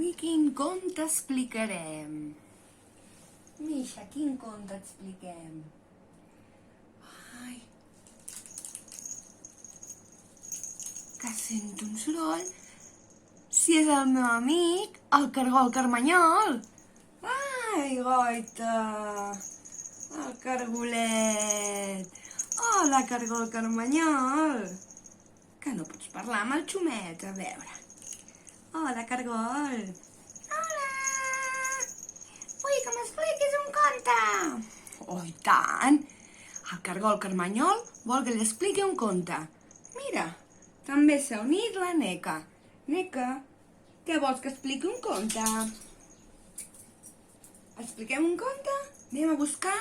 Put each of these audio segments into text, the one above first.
Avui quin conte explicarem? Misha, quin conte expliquem? Ai, que sento un soroll. Si és el meu amic, el cargol carmanyol. Ai, goita, el cargolet. Hola, cargol carmanyol. Que no pots parlar amb el xumet, a veure. Hola, cargol. Hola. Vull que m'expliquis un conte. Oh, i tant. El cargol carmanyol vol que li expliqui un conte. Mira, també s'ha unit la Neca. Neca, què vols que expliqui un conte? Expliquem un conte? Anem a buscar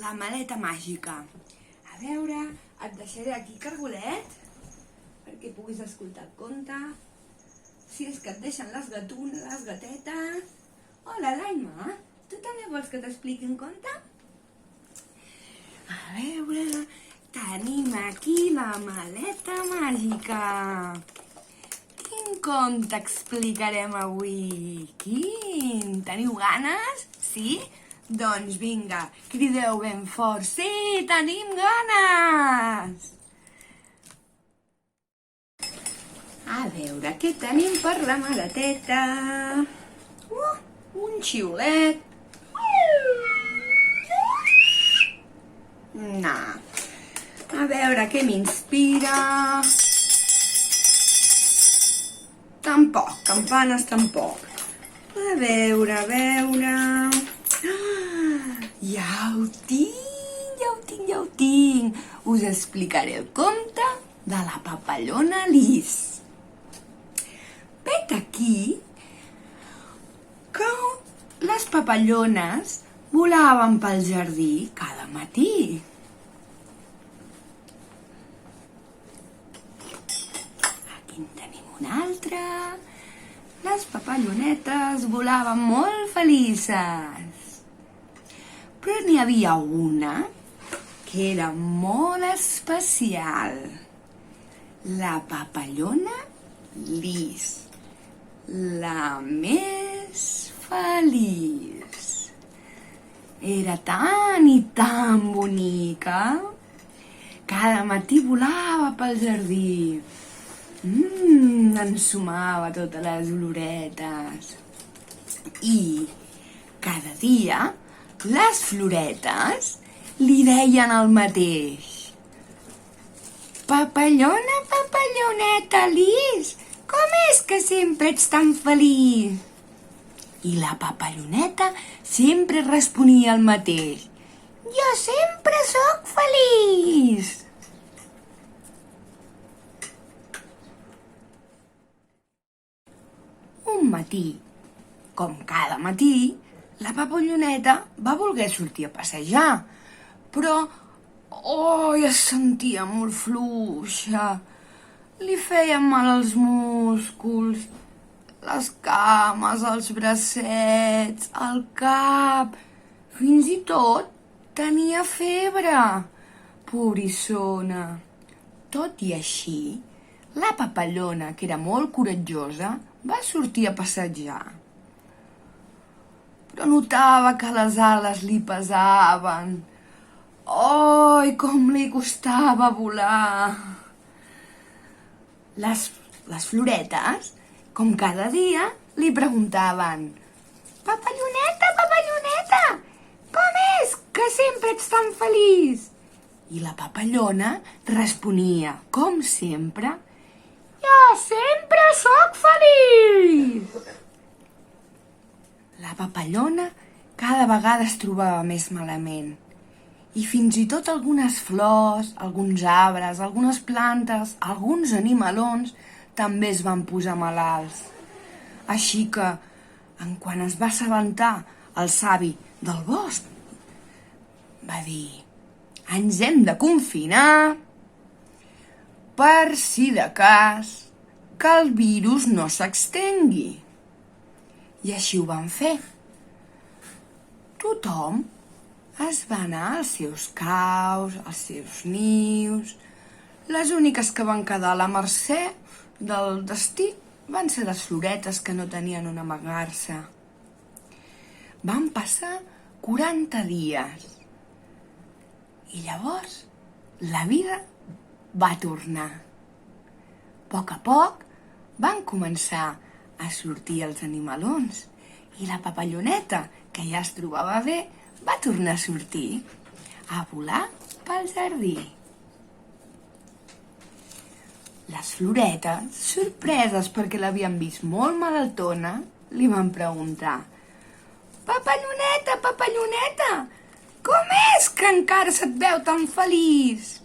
la maleta màgica. A veure, et deixaré aquí, cargolet, perquè puguis escoltar el conte. Si és que et deixen les gatunes, les gatetes. Hola, Laima, tu també vols que t'expliqui un conte? A veure, tenim aquí la maleta màgica. Quin conte explicarem avui? Quin? Teniu ganes? Sí? Doncs vinga, crideu ben fort. Sí, tenim ganes! A veure, què tenim per la maleteta? Un xiulet. No. A veure, què m'inspira? Tampoc, campanes tampoc. A veure, a veure... Ja ho tinc. Us explicaré el conte de la papallona Lis. Vet aquí que les papallones volaven pel jardí cada matí. Aquí en tenim una altra. Les papallonetes volaven molt felices. Però n'hi havia una que era molt especial. La papallona Lis. La més feliç. Era tan i tan bonica. Cada matí volava pel jardí. Ensumava totes les oloretes. I cada dia les floretes li deien el mateix. Papallona, papalloneta Lis, com és que sempre ets tan feliç? I la papalloneta sempre responia el mateix. Jo sempre sóc feliç. Un matí, com cada matí, la papalloneta va voler sortir a passejar, però es sentia molt fluixa. Li feien mal els músculs, les cames, els bracets, el cap, fins i tot tenia febre. Pobrissona. Tot i així, la papallona, que era molt coratjosa, va sortir a passejar. Però notava que les ales li pesaven. I com li costava volar. Les floretes, com cada dia, li preguntaven: Papalloneta, papalloneta, com és que sempre ets tan feliç? I la papallona responia, com sempre: Jo sempre sóc feliç! La papallona cada vegada es trobava més malament. I fins i tot algunes flors, alguns arbres, algunes plantes, alguns animalons també es van posar malalts. Així que, quan es va assabentar el savi del bosc, va dir: ens hem de confinar per si de cas que el virus no s'estengui. I així ho van fer. Tothom es va anar als seus caus, als seus nius. Les úniques que van quedar a la mercè del destí van ser les floretes que no tenien on amagar-se. Van passar 40 dies. I llavors la vida va tornar. A poc van començar a sortir els animalons i la papalloneta, que ja es trobava bé, va tornar a sortir, a volar pel jardí. Les floretes, sorpreses perquè l'havien vist molt malaltona, li van preguntar: «Papalloneta, papalloneta, com és que encara se't veu tan feliç?»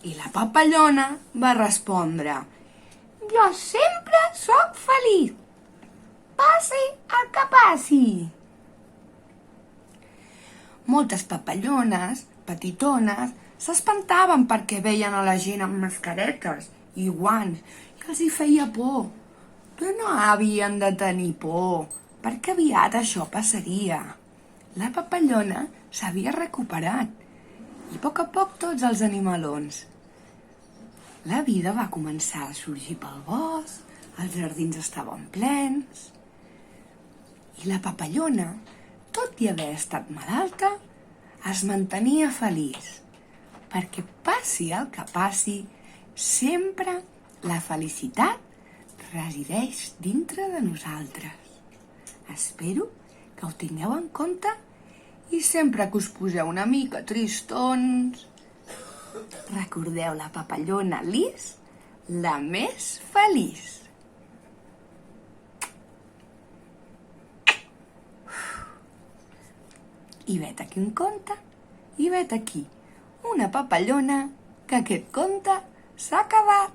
I la papallona va respondre: «Jo sempre sóc feliç, passi el que passi». Moltes papallones, petitones, s'espantaven perquè veien a la gent amb mascaretes i guants i els hi feia por. Però no havien de tenir por, perquè aviat això passaria. La papallona s'havia recuperat i a poc tots els animalons. La vida va començar a sorgir pel bosc, els jardins estaven plens i la papallona, tot i haver estat malalta, es mantenia feliç, perquè passi el que passi, sempre la felicitat resideix dintre de nosaltres. Espero que ho tingueu en compte i sempre que us poseu una mica tristons, recordeu la papallona Lis, la més feliç. I vet aquí un conte, i vet aquí una papallona, que aquest conte s'ha acabat.